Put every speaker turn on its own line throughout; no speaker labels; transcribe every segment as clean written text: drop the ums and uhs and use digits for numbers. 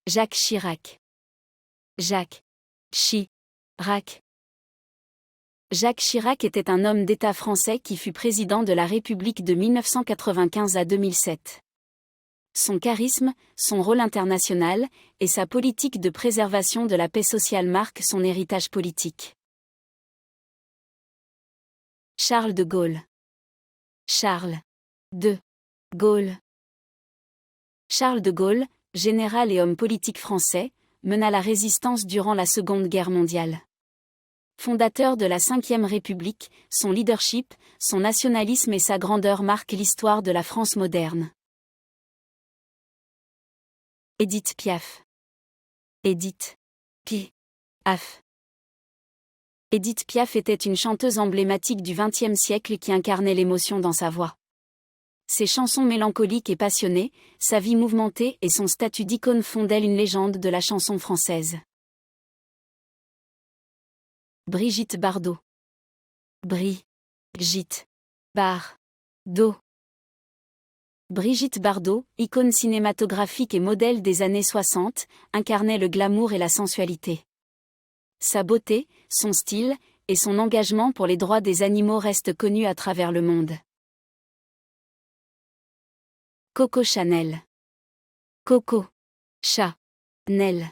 Jacques Chirac. Jacques Chirac. Jacques Chirac était un homme d'État français qui fut président de la République de 1995 à 2007. Son charisme, son rôle international, et sa politique de préservation de la paix sociale marquent son héritage politique. Charles de Gaulle. Charles de Gaulle. Charles de Gaulle, général et homme politique français, mena la résistance durant la Seconde Guerre mondiale. Fondateur de la Ve République, son leadership, son nationalisme et sa grandeur marquent l'histoire de la France moderne. Édith Piaf. Édith Piaf. Édith Piaf était une chanteuse emblématique du XXe siècle qui incarnait l'émotion dans sa voix. Ses chansons mélancoliques et passionnées, sa vie mouvementée et son statut d'icône font d'elle une légende de la chanson française. Brigitte Bardot. Brigitte Bardot. Brigitte Bardot, icône cinématographique et modèle des années 60, incarnait le glamour et la sensualité. Sa beauté, son style, et son engagement pour les droits des animaux restent connus à travers le monde. Coco Chanel. Coco Chanel.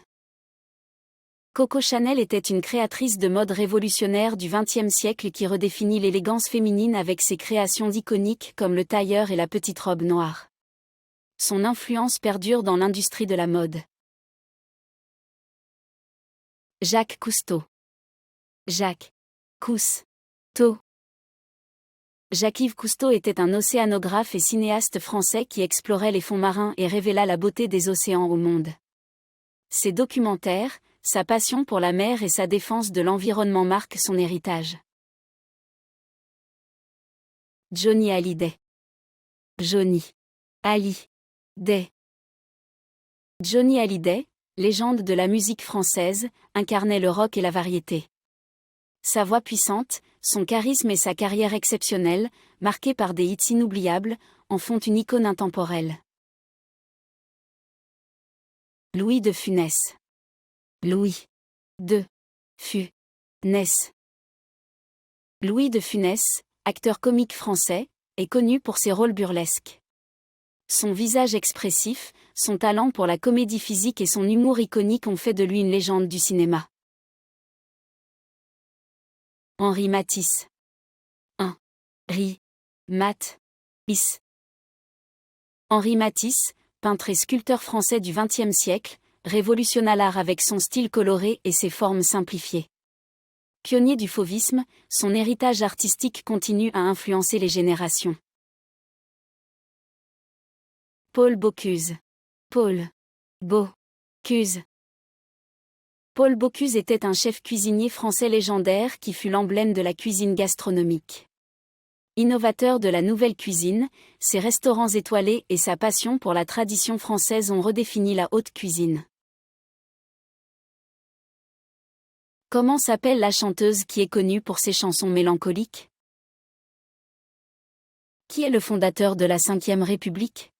Coco Chanel était une créatrice de mode révolutionnaire du XXe siècle qui redéfinit l'élégance féminine avec ses créations iconiques comme le tailleur et la petite robe noire. Son influence perdure dans l'industrie de la mode. Jacques Cousteau. Jacques Cousteau. Jacques-Yves Cousteau était un océanographe et cinéaste français qui explorait les fonds marins et révéla la beauté des océans au monde. Ses documentaires, sa passion pour la mer et sa défense de l'environnement marquent son héritage. Johnny Hallyday. Johnny Hallyday. Johnny Hallyday, légende de la musique française, incarnait le rock et la variété. Sa voix puissante, son charisme et sa carrière exceptionnelle, marquée par des hits inoubliables, en font une icône intemporelle. Louis de Funès. Louis de Funès. Louis de Funès, acteur comique français, est connu pour ses rôles burlesques. Son visage expressif, son talent pour la comédie physique et son humour iconique ont fait de lui une légende du cinéma. Henri Matisse. Henri Matisse. Henri Matisse, peintre et sculpteur français du XXe siècle, révolutionna l'art avec son style coloré et ses formes simplifiées. Pionnier du fauvisme, son héritage artistique continue à influencer les générations. Paul Bocuse. Paul Bocuse. Paul Bocuse était un chef cuisinier français légendaire qui fut l'emblème de la cuisine gastronomique. Innovateur de la nouvelle cuisine, ses restaurants étoilés et sa passion pour la tradition française ont redéfini la haute cuisine. Comment s'appelle la chanteuse qui est connue pour ses chansons mélancoliques? Qui est le fondateur de la Ve République?